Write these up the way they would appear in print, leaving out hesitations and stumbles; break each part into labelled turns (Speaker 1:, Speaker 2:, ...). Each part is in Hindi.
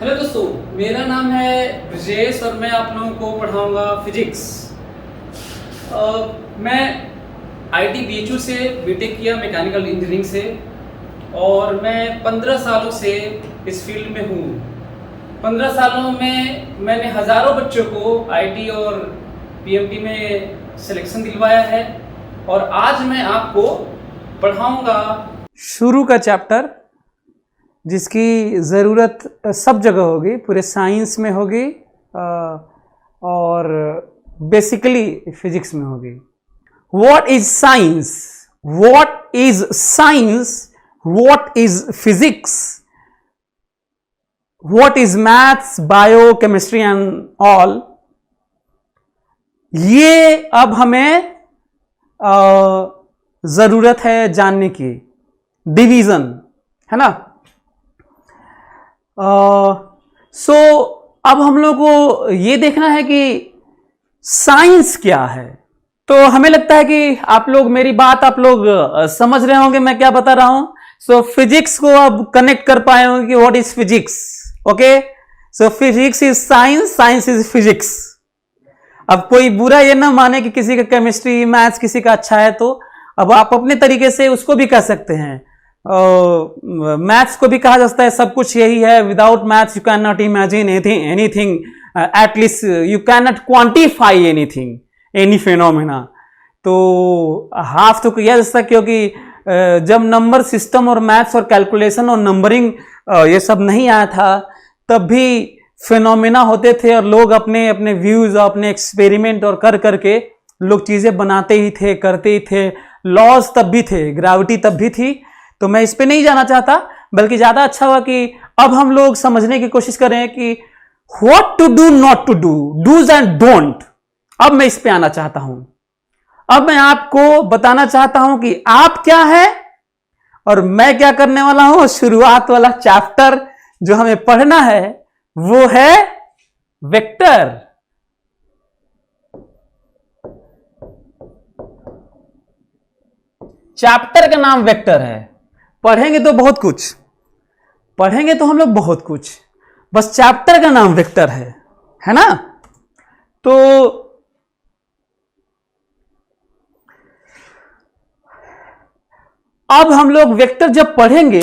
Speaker 1: हेलो दोस्तों, मेरा नाम है ब्रजेश और मैं आप लोगों को पढ़ाऊंगा फिजिक्स। मैं आईटी बीएचयू से बीटेक किया मैकेनिकल इंजीनियरिंग से और मैं 15 सालों से इस फील्ड में हूँ। 15 सालों में मैंने हज़ारों बच्चों को आईटी और पीएमटी में सिलेक्शन दिलवाया है और आज मैं आपको पढ़ाऊंगा शुरू का चैप्टर, जिसकी ज़रूरत सब जगह होगी, पूरे साइंस में होगी और बेसिकली फिजिक्स में होगी। What is science, what is science, what is physics, what is maths, bio, chemistry and all, ये अब हमें ज़रूरत है जानने की। डिवीज़न है ना। सो अब हम लोग को ये देखना है कि साइंस क्या है। तो हमें लगता है कि आप लोग मेरी बात समझ रहे होंगे मैं क्या बता रहा हूं। सो फिजिक्स को अब कनेक्ट कर पाए होंगे कि what is physics. Okay, so physics is science, science is physics. अब कोई बुरा ये ना माने कि किसी का केमिस्ट्री मैथ्स किसी का अच्छा है, तो अब आप अपने तरीके से उसको भी कह सकते हैं। मैथ्स को भी कहा जाता है सब कुछ यही है। Without maths you can not imagine anything, at least you can not quantify anything, any phenomena. तो हाफ तो किया जा सकता, क्योंकि जब नंबर सिस्टम और मैथ्स और कैलकुलेशन और नंबरिंग ये सब नहीं आया था, तब भी फिनोमेना होते थे और लोग अपने अपने व्यूज और अपने एक्सपेरिमेंट और कर करके लोग चीजें बनाते ही थे, करते ही थे। लॉज तब भी थे, ग्रेविटी तब भी थी। तो मैं इस पे नहीं जाना चाहता, बल्कि ज्यादा अच्छा हुआ कि अब हम लोग समझने की कोशिश करें कि what to do, not to do, dos and don't. अब मैं इस पे आना चाहता हूं। अब मैं आपको बताना चाहता हूं कि आप क्या है और मैं क्या करने वाला हूं। शुरुआत वाला चैप्टर जो हमें पढ़ना है वो है वेक्टर। चैप्टर का नाम वेक्टर है। पढ़ेंगे तो बहुत कुछ, पढ़ेंगे तो हम लोग बहुत कुछ, बस चैप्टर का नाम वेक्टर है ना। तो अब हम लोग वेक्टर जब पढ़ेंगे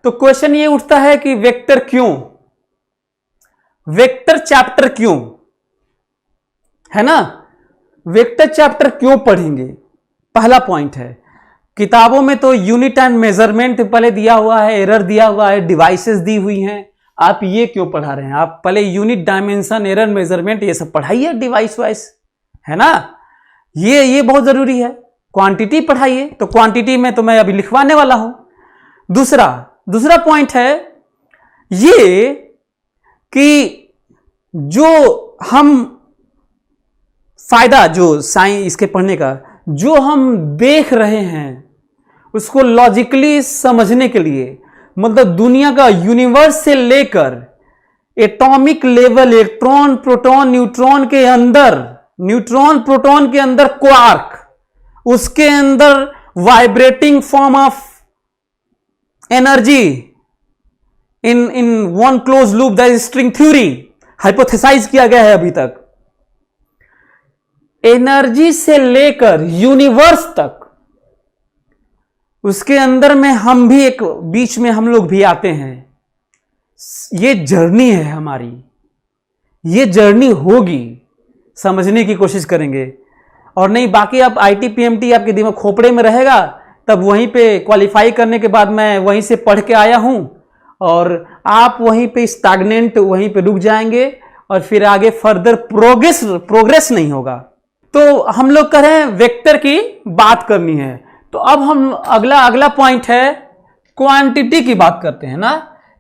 Speaker 1: तो क्वेश्चन ये उठता है कि वेक्टर क्यों, वेक्टर चैप्टर क्यों, है ना। वेक्टर चैप्टर क्यों पढ़ेंगे, पहला पॉइंट है। किताबों में तो यूनिट एंड मेजरमेंट पहले दिया हुआ है, एरर दिया हुआ है, डिवाइसेस दी हुई हैं। आप ये क्यों पढ़ा रहे हैं? आप पहले यूनिट, डायमेंशन, एरर, मेजरमेंट ये सब पढ़ाइए, डिवाइस वाइस, है ना। ये बहुत जरूरी है। क्वांटिटी पढ़ाइए, तो क्वांटिटी में तो मैं अभी लिखवाने वाला हूं। दूसरा पॉइंट है ये कि जो हम फायदा, जो साइंस इसके पढ़ने का जो हम देख रहे हैं उसको लॉजिकली समझने के लिए, मतलब दुनिया का, यूनिवर्स से लेकर atomic level, electron, proton, neutron के अंदर, न्यूट्रॉन प्रोटॉन के अंदर क्वार्क, उसके अंदर vibrating form of energy in one clause loop, that is string theory, hypothesised किया गया है अभी तक। एनर्जी से लेकर यूनिवर्स तक, उसके अंदर में हम भी एक, बीच में हम लोग भी आते हैं। ये जर्नी है हमारी, ये जर्नी होगी, समझने की कोशिश करेंगे। और नहीं, बाकी आप आईटी पीएमटी आपके दिमाग खोपड़े में रहेगा, तब वहीं पे क्वालिफाई करने के बाद मैं वहीं से पढ़ के आया हूं और आप वहीं पे स्टैग्नेंट, वहीं पे रुक जाएंगे और फिर आगे फर्दर प्रोग्रेस नहीं होगा। तो हम लोग कह रहे हैं वेक्टर की बात करनी है, तो अब हम अगला पॉइंट है क्वांटिटी की बात करते हैं ना।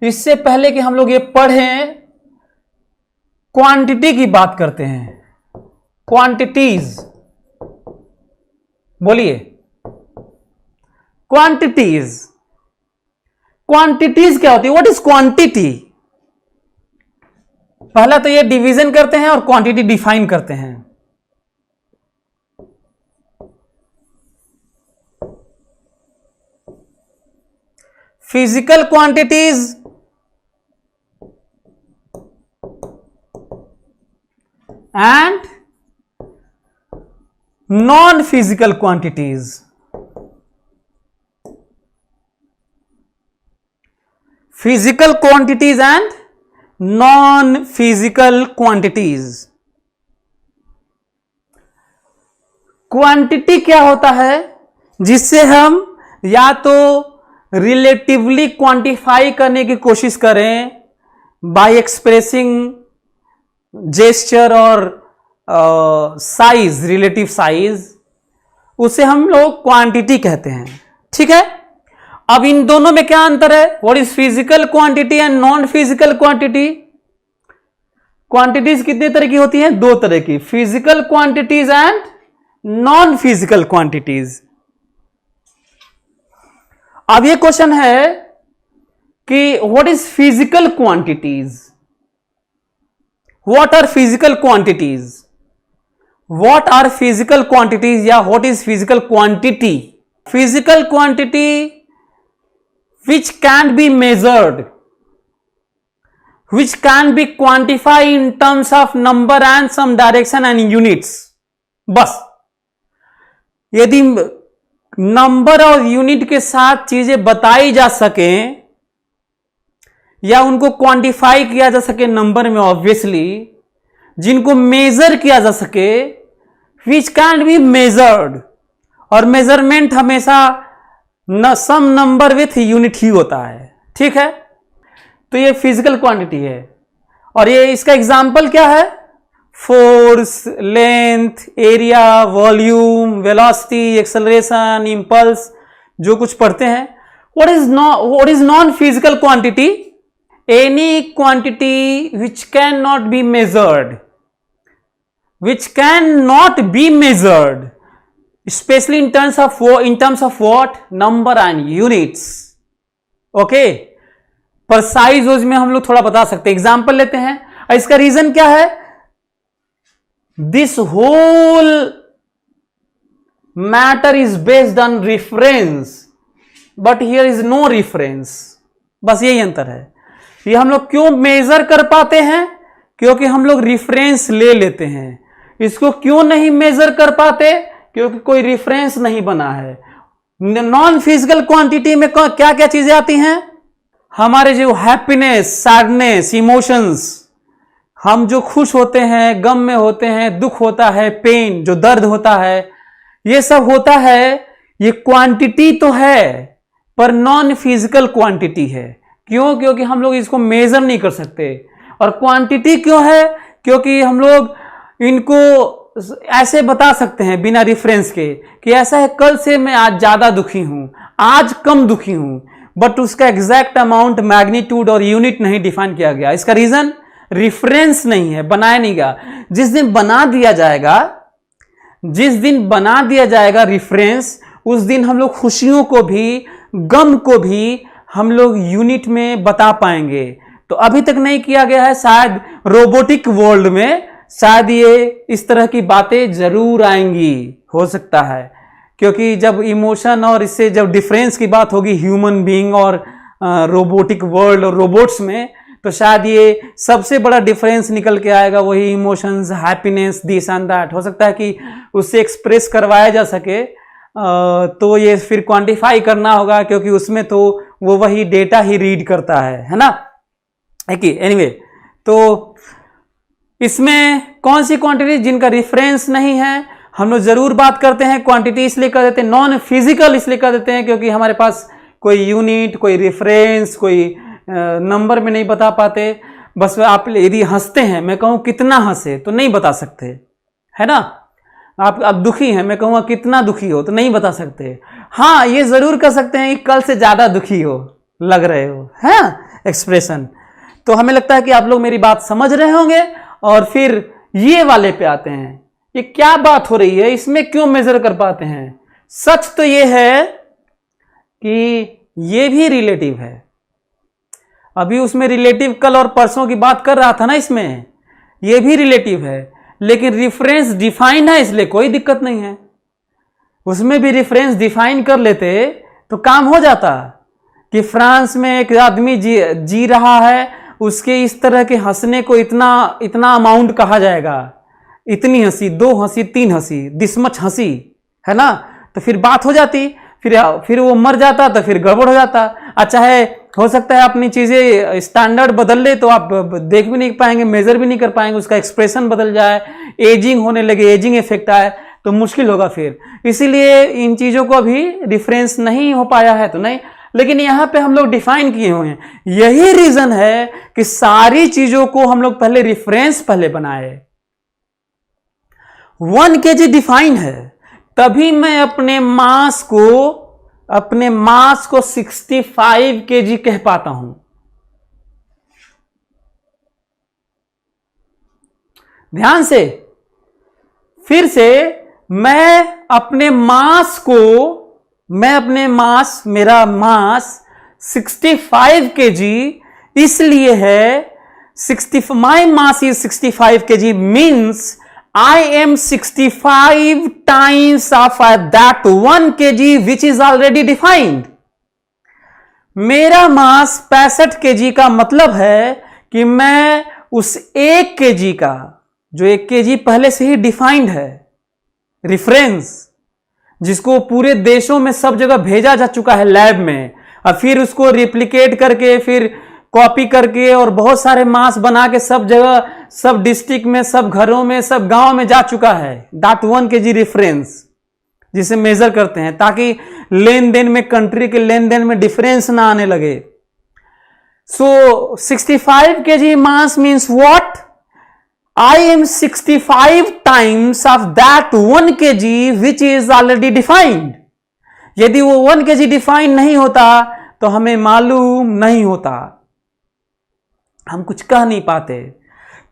Speaker 1: इससे पहले कि हम लोग ये पढ़ें, क्वांटिटी की बात करते हैं। क्वांटिटीज बोलिए, क्वांटिटीज। क्वांटिटीज क्या होती है? What is quantity? पहला तो ये डिवीजन करते हैं और क्वांटिटी डिफाइन करते हैं। Physical quantities and non-physical quantities. Physical quantities and non-physical quantities. Quantity क्या होता है? जिससे हम या तो रिलेटिवली क्वांटिफाई करने की कोशिश करें बाय एक्सप्रेसिंग जेस्चर और साइज, रिलेटिव साइज, उसे हम लोग क्वांटिटी कहते हैं। ठीक है, अब इन दोनों में क्या अंतर है? What is physical quantity and non physical quantity? Quantities कितने तरह की होती हैं? दो तरह की, physical quantities and non physical quantities. अब ये क्वेश्चन है कि what is physical quantities? What are physical quantities? What are physical quantities या what is physical quantity? Physical quantity which can be measured, which can be quantified in terms of number and some direction and units. बस यदि नंबर और यूनिट के साथ चीजें बताई जा सके या उनको क्वांटिफाई किया जा सके नंबर में, ऑब्वियसली जिनको मेजर किया जा सके, which can be measured, और मेजरमेंट हमेशा सम नंबर विथ यूनिट ही होता है। ठीक है, तो ये फिजिकल क्वांटिटी है। और ये इसका एग्जांपल क्या है? Force, length, area, volume, velocity, acceleration, impulse, जो कुछ पढ़ते हैं। What is non physical quantity? Any quantity which can not be measured, which can not be measured, especially in terms of what? Number and units. Okay, पर साइज में हम लोग थोड़ा बता सकते हैं। एग्जाम्पल लेते हैं। इसका रीजन क्या है? This whole matter is based on reference, but here is no reference. बस यही अंतर है। ये हम लोग क्यों मेजर कर पाते हैं? क्योंकि हम लोग रिफरेंस ले लेते हैं। इसको क्यों नहीं मेजर कर पाते? क्योंकि कोई रिफरेंस नहीं बना है। नॉन फिजिकल क्वांटिटी में क्या क्या चीजें आती हैं? हमारे जो हैप्पीनेस, सैडनेस, इमोशंस, हम जो खुश होते हैं, गम में होते हैं, दुख होता है, पेन, जो दर्द होता है, ये सब होता है। ये क्वांटिटी तो है पर नॉन फिजिकल क्वांटिटी है। क्यों? क्योंकि हम लोग इसको मेजर नहीं कर सकते। और क्वांटिटी क्यों है? क्योंकि हम लोग इनको ऐसे बता सकते हैं बिना रेफरेंस के कि ऐसा है, कल से मैं आज ज्यादा दुखी हूं, आज कम दुखी हूं, बट उसका एग्जैक्ट अमाउंट, मैग्नीट्यूड और यूनिट नहीं डिफाइन किया गया। इसका रीजन रेफरेंस नहीं है, बनाया नहीं गया। जिस दिन बना दिया जाएगा रेफरेंस, उस दिन हम लोग खुशियों को भी, गम को भी हम लोग यूनिट में बता पाएंगे। तो अभी तक नहीं किया गया है। शायद रोबोटिक वर्ल्ड में शायद ये इस तरह की बातें जरूर आएंगी, हो सकता है। क्योंकि जब इमोशन और इससे जब डिफरेंस की बात होगी ह्यूमन बीइंग और रोबोटिक वर्ल्ड और रोबोट्स में, तो शायद ये सबसे बड़ा डिफरेंस निकल के आएगा, वही emotions, happiness, this and that. हो सकता है कि उससे एक्सप्रेस करवाया जा सके, तो ये फिर क्वांटिफाई करना होगा, क्योंकि उसमें तो वो वही डेटा ही रीड करता है ना। एनीवे, तो इसमें कौन सी क्वांटिटी जिनका रेफरेंस नहीं है, हम लोग जरूर बात करते हैं। क्वांटिटी इसलिए कर देते हैं, नॉन फिजिकल इसलिए कर देते हैं क्योंकि हमारे पास कोई यूनिट, कोई रेफरेंस, कोई नंबर में नहीं बता पाते। बस आप यदि हंसते हैं, मैं कहूं कितना हंसे, तो नहीं बता सकते, है ना। आप दुखी हैं, मैं कहूँगा कितना दुखी हो, तो नहीं बता सकते। हाँ, ये जरूर कर सकते हैं कि कल से ज्यादा दुखी हो, लग रहे हो, है एक्सप्रेशन। तो हमें लगता है कि आप लोग मेरी बात समझ रहे होंगे। और फिर ये वाले पे आते हैं, ये क्या बात हो रही है, इसमें क्यों मेजर कर पाते हैं? सच तो ये है कि ये भी रिलेटिव है। अभी उसमें रिलेटिव कल और परसों की बात कर रहा था ना, इसमें ये भी रिलेटिव है, लेकिन रेफरेंस डिफाइन है, इसलिए कोई दिक्कत नहीं है। उसमें भी रेफरेंस डिफाइन कर लेते तो काम हो जाता कि फ्रांस में एक आदमी जी रहा है, उसके इस तरह के हंसने को इतना अमाउंट कहा जाएगा, इतनी हंसी, 2 हंसी, 3 हंसी, दिस मच हंसी, है ना, तो फिर बात हो जाती, फिर वो मर जाता तो फिर गड़बड़ हो जाता। अच्छा है, हो सकता है अपनी चीजें स्टैंडर्ड बदल ले तो आप देख भी नहीं पाएंगे, मेजर भी नहीं कर पाएंगे, उसका एक्सप्रेशन बदल जाए, एजिंग होने लगे, एजिंग इफेक्ट आए तो मुश्किल होगा फिर। इसीलिए इन चीजों को अभी डिफरेंस नहीं हो पाया है तो नहीं, लेकिन यहां पे हम लोग डिफाइन किए हुए हैं। यही रीजन है कि सारी चीजों को हम लोग पहले रेफरेंस पहले बनाए। 1 kg डिफाइन है, तभी मैं अपने मास को 65 kg कह पाता हूं। ध्यान से, फिर से मैं अपने मास मेरा मास 65 kg इसलिए है, my mass is 65 kg means I am 65 times of that 1 kg which is already defined. मेरा मास 65 kg का मतलब है कि मैं उस 1 kg का, जो 1 kg पहले से ही डिफाइंड है, रिफरेंस, जिसको पूरे देशों में सब जगह भेजा जा चुका है लैब में, और फिर उसको रिप्लिकेट करके, फिर कॉपी करके और बहुत सारे मास बना के सब जगह, सब डिस्ट्रिक्ट में, सब घरों में, सब गांव में जा चुका है। दैट 1 kg रेफरेंस जिसे मेजर करते हैं, ताकि लेन देन में, कंट्री के लेन देन में डिफरेंस ना आने लगे। सो 65 kg mass means what? I am 65 times of that 1 kg which is already defined. यदि वो 1 kg डिफाइन नहीं होता तो हमें मालूम नहीं होता, हम कुछ कह नहीं पाते।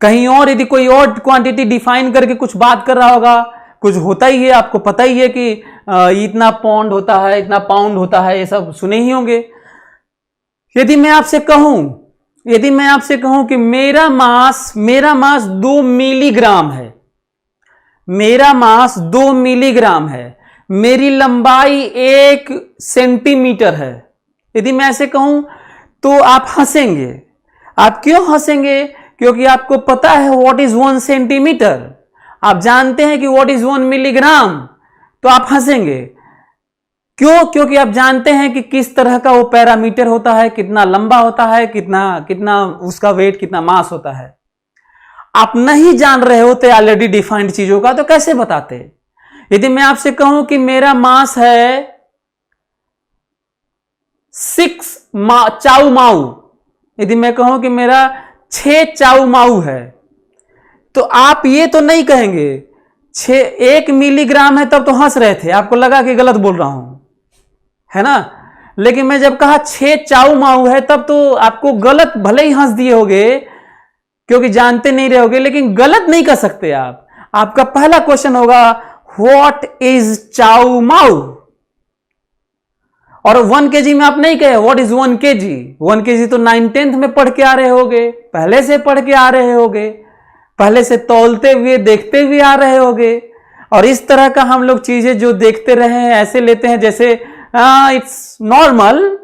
Speaker 1: कहीं और यदि कोई और क्वांटिटी डिफाइन करके कुछ बात कर रहा होगा, कुछ होता ही है, आपको पता ही है कि इतना पौंड होता है, इतना पाउंड होता है, ये सब सुने ही होंगे। यदि मैं आपसे कहूं कि मेरा मास 2 मिलीग्राम है, मेरा मास 2 मिलीग्राम है, मेरी लंबाई 1 सेंटीमीटर है, यदि मैं ऐसे कहूं तो आप हंसेंगे। आप क्यों हंसेंगे? क्योंकि आपको पता है व्हाट इज 1 सेंटीमीटर, आप जानते हैं कि व्हाट इज 1 मिलीग्राम, तो आप हंसेंगे। क्यों? क्योंकि आप जानते हैं कि किस तरह का वो पैरामीटर होता है, कितना लंबा होता है, कितना उसका वेट, कितना मास होता है। आप नहीं जान रहे होते ऑलरेडी डिफाइंड चीजों का, तो कैसे बताते? यदि मैं आपसे कहूं कि मेरा मास है 6 चाउ माऊ, यदि मैं कहूं कि मेरा 6 चाउ माऊ है, तो आप ये तो नहीं कहेंगे 1 मिलीग्राम है, तब तो हंस रहे थे, आपको लगा कि गलत बोल रहा हूं, है ना। लेकिन मैं जब कहा 6 चाउ माऊ है, तब तो आपको गलत, भले ही हंस दिए होगे क्योंकि जानते नहीं रहोगे, लेकिन गलत नहीं कर सकते आप। आपका पहला क्वेश्चन होगा व्हाट इज चाउ माऊ, और 1 kg में आप नहीं कहे व्हाट इज 1 kg। 1 kg तो 9th में पढ़ के आ रहे होगे, पहले से पढ़ के आ रहे होगे, पहले से तौलते हुए, देखते हुए आ रहे होगे। और इस तरह का हम लोग चीजें जो देखते रहे हैं ऐसे लेते हैं जैसे इट्स नॉर्मल,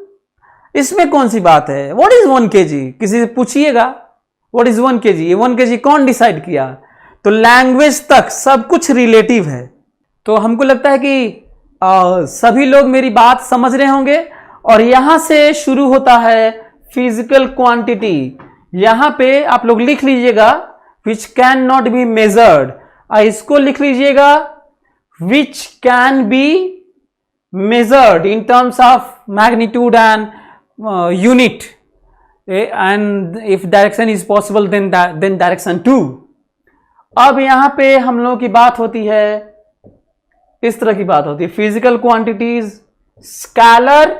Speaker 1: इसमें कौन सी बात है। व्हाट इज 1 kg, किसी से पूछिएगा व्हाट इज 1 kg, ये 1 kg कौन डिसाइड किया। तो लैंग्वेज तक सब कुछ रिलेटिव है। तो हमको लगता है कि सभी लोग मेरी बात समझ रहे होंगे। और यहां से शुरू होता है फिजिकल क्वांटिटी। यहां पे आप लोग लिख लीजिएगा which can not be measured, इसको लिख लीजिएगा which can be measured in terms of magnitude and unit, and if direction is possible then direction 2. अब यहां पे हम लोगों की बात होती है, इस तरह की बात होती है, physical quantities, scalar,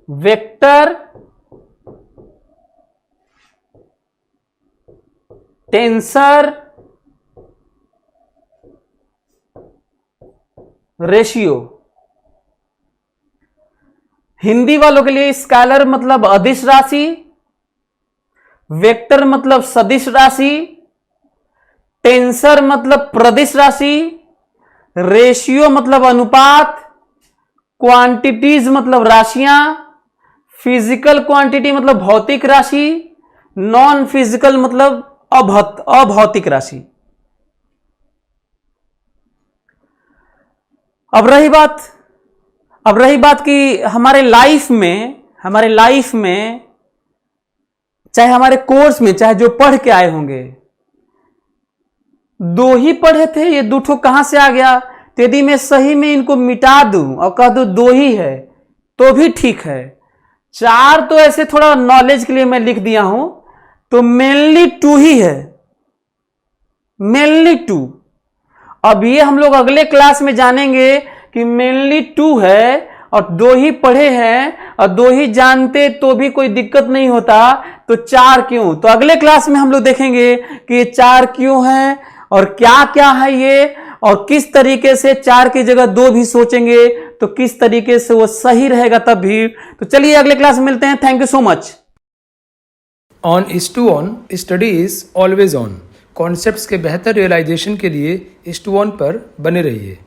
Speaker 1: vector, tensor, ratio. Hindi वालों के लिए स्केलर मतलब अदिश राशि, वेक्टर मतलब सदिश राशि, टेंसर मतलब प्रदिश राशि, रेशियो मतलब अनुपात, क्वांटिटीज मतलब राशियां, फिजिकल क्वांटिटी मतलब भौतिक राशि, नॉन फिजिकल मतलब अभौतिक राशि। अब रही बात कि हमारे लाइफ में चाहे हमारे कोर्स में, चाहे जो पढ़ के आए होंगे, दो ही पढ़े थे, ये दो ठो कहां से आ गया? तो यदि मैं सही में इनको मिटा दूं और कह दूं दो ही है तो भी ठीक है। चार तो ऐसे थोड़ा नॉलेज के लिए मैं लिख दिया हूं, तो मेनली टू ही है, मेनली टू। अब ये हम लोग अगले क्लास में जानेंगे कि मेनली टू है और दो ही पढ़े हैं और दो ही जानते तो भी कोई दिक्कत नहीं होता, तो चार क्यों? तो अगले क्लास में हम लोग देखेंगे कि ये चार क्यों है और क्या क्या है ये, और किस तरीके से चार की जगह दो भी सोचेंगे तो किस तरीके से वो सही रहेगा तब भी। तो चलिए अगले क्लास में मिलते हैं। Thank you so much.
Speaker 2: On is to on, study is always on. Concepts के बेहतर रियलाइजेशन के लिए इज टू ऑन पर बने रहिए।